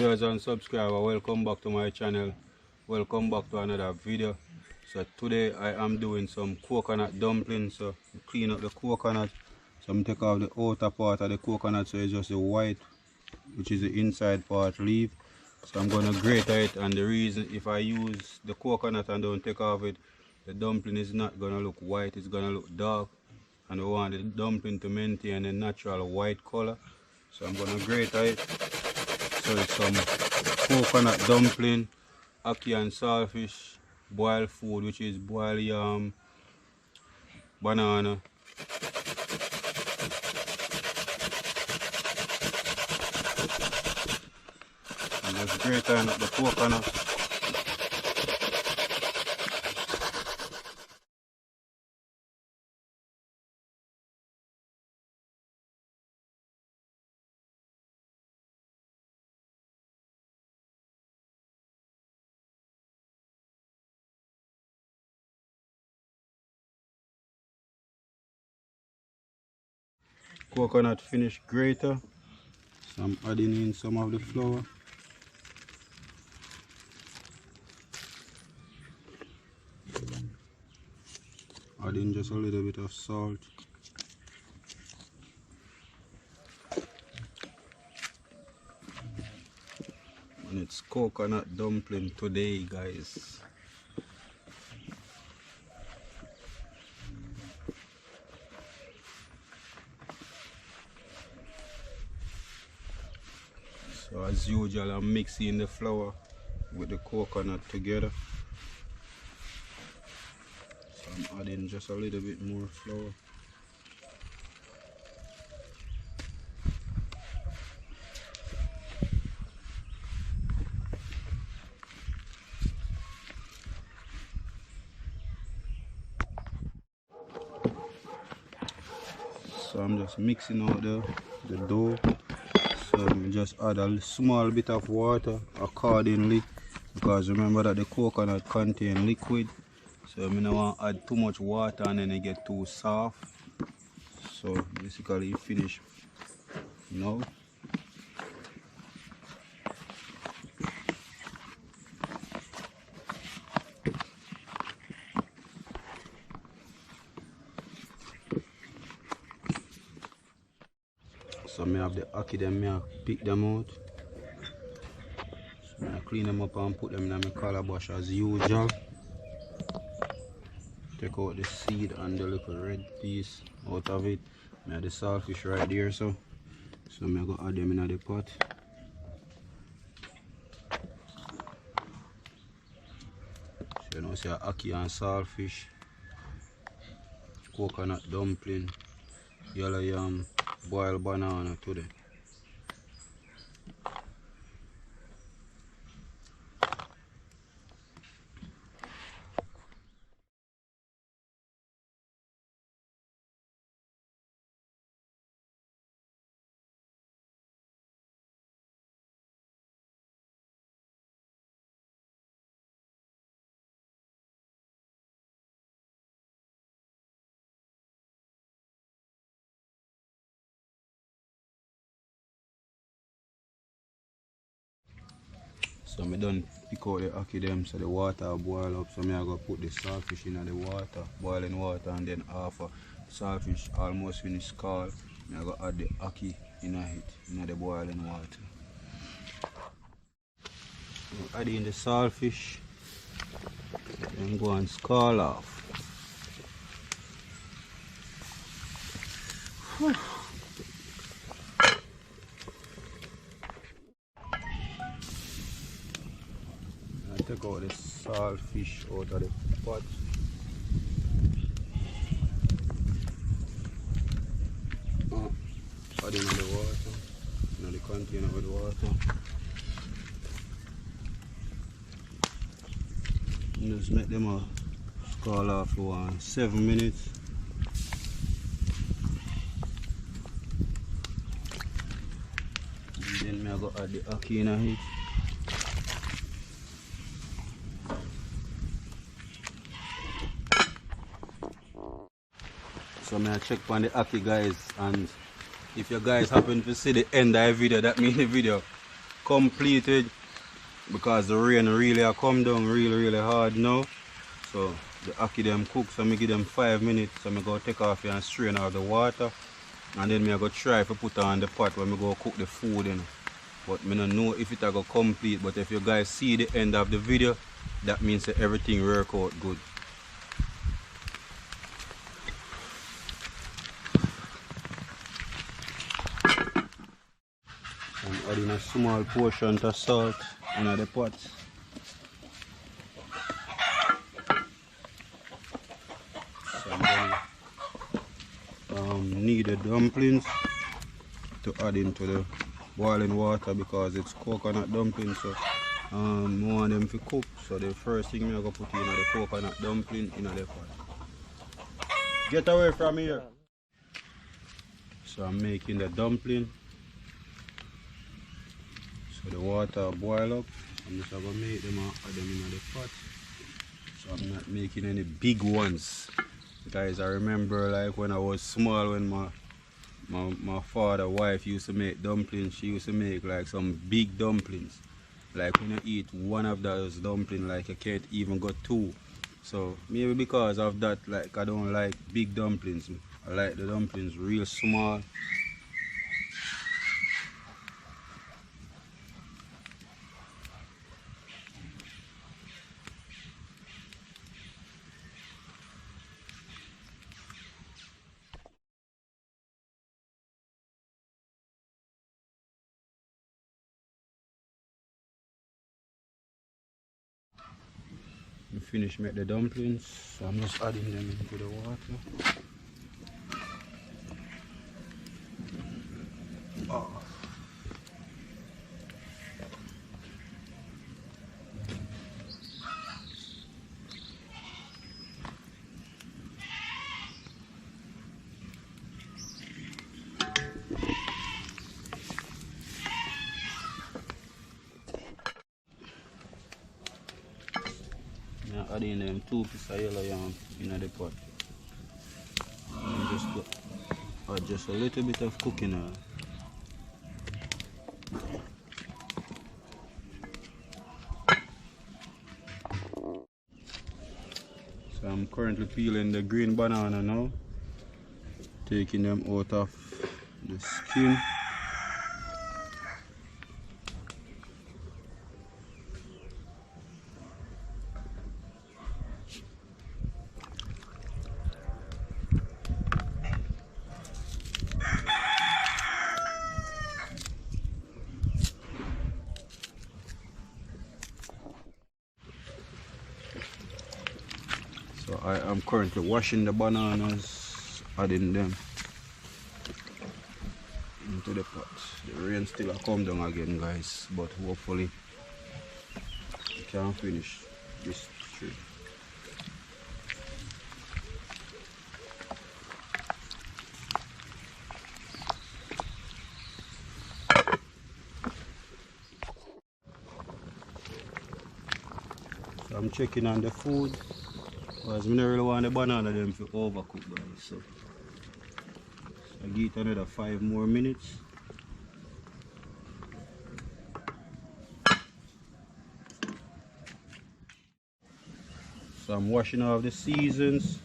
viewers and subscribers, welcome back to my channel. Welcome back to another video. So today I am doing some coconut dumplings. So clean up the coconut. So I'm take off the outer part of the coconut, so it's just the white, which is the inside part leave. So I'm gonna grate it, and the reason if I use the coconut and don't take off it, the dumpling is not gonna look white, it's gonna look dark, and we want the dumpling to maintain a natural white color. So I'm gonna grate it. So it's some coconut dumpling, ackee and saltfish, boiled food, which is boiled yam, banana. And just grate up the coconut. Coconut finished grater. So I'm adding in some of the flour. Adding just a little bit of salt. And it's coconut dumpling today, guys. So as usual, I'm mixing the flour with the coconut together. So I'm adding just a little bit more flour. So I'm just mixing out the dough. So I just add a small bit of water accordingly, because remember that the coconut contains liquid. So I don't want to add too much water and then it get too soft. So basically finish now. So I have the ackee them, I pick them out. So I clean them up and put them in my calabash as usual. Take out the seed and the little red piece out of it. I have the saltfish right there, so I'm going to add them in the pot. So you know, see ackee and saltfish, coconut dumpling, yellow yam, boiled banana today. So I done pick out the ackee them, so the water boil up. So I go put the saltfish in the water, boiling water, and then after saltfish almost finished scald, I go add the ackee in it, in the boiling water. So add in the saltfish, then go and scald off. Take out the saltfish out of the pot. Add in the water, in the container with water. And just make them scald off for 7 minutes. And then I go add the ackee in it. So I'm gonna check on the ackee, guys, and if you guys happen to see the end of the video, that means the video completed because the rain really a come down really hard now. So the ackee them cook, so I give them 5 minutes, so I go take off here and strain out the water. And then I go try to put on the pot when I go cook the food in. But I don't know if it will go complete, but if you guys see the end of the video, that means that everything work out good. I'm adding a small portion of salt in the pot. So I'm going to knead the dumplings to add into the boiling water because it's coconut dumpling, so I want them to cook. So the first thing I'm going to put in the coconut dumpling in the pot. Get away from here. So I'm making the dumpling. So the water boil up. I'm just going to make them and add them in the pot. So I'm not making any big ones. Guys, I remember like when I was small, when my father's wife used to make dumplings, she used to make like some big dumplings. Like when you eat one of those dumplings, like you can't even go two. So maybe because of that, like I don't like big dumplings. I like the dumplings real small. I finished make the dumplings, so I'm just adding them into the water. Oh. Now adding them 2 pieces of yellow yam in the pot. And just add just a little bit of cooking oil. So I'm currently peeling the green banana now, taking them out of the skin. So I am currently washing the bananas, adding them into the pot. The rain still come down again, guys, but hopefully we can finish this tree. So I'm checking on the food because I don't really want the banana them to overcook, guys. So I give it another 5 more minutes. So I'm washing off the seasons.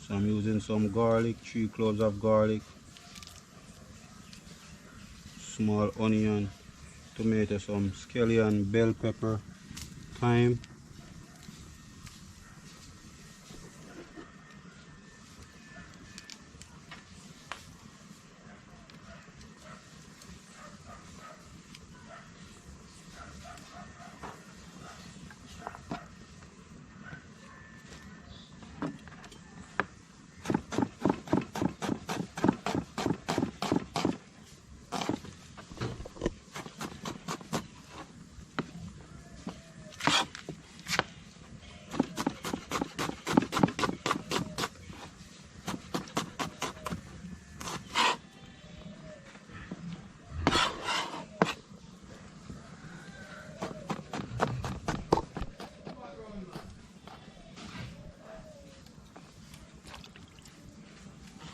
So I'm using some garlic, 3 cloves of garlic, small onion, tomato, some scallion, bell pepper, thyme.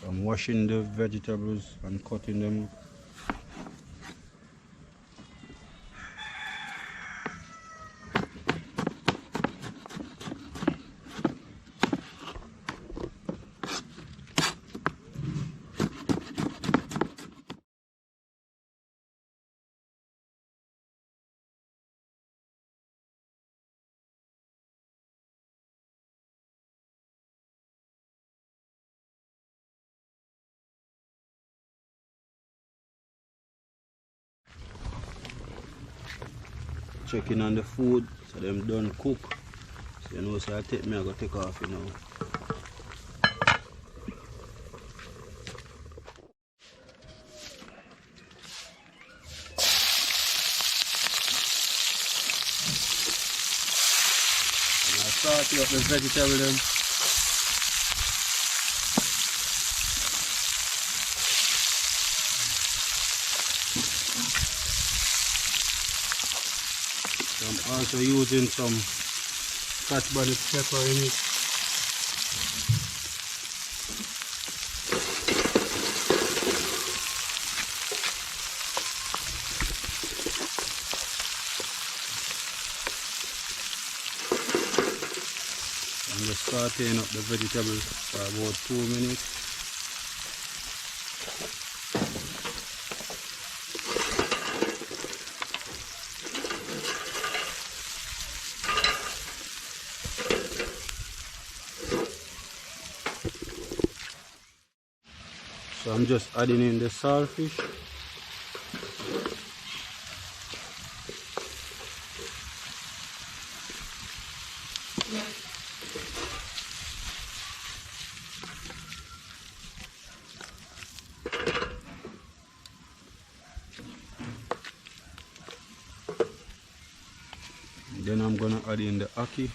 I'm washing the vegetables and cutting them up. checking on the food, so them done cook. So you know, so I take me, I go take off, you know. And I start up the vegetable them. So I'm also using some Scotch bonnet pepper in it. I'm just sauteing up the vegetables for about 2 minutes. So I'm just adding in the saltfish. Then I'm gonna add in the ackee,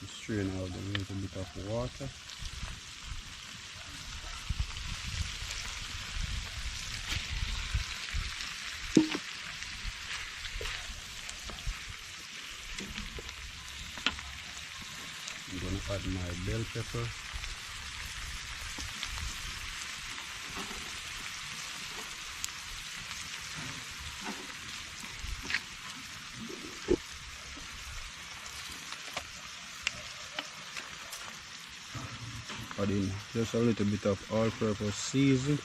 strain out a little bit of water. I'm gonna add my bell pepper. Add in just a little bit of all-purpose season.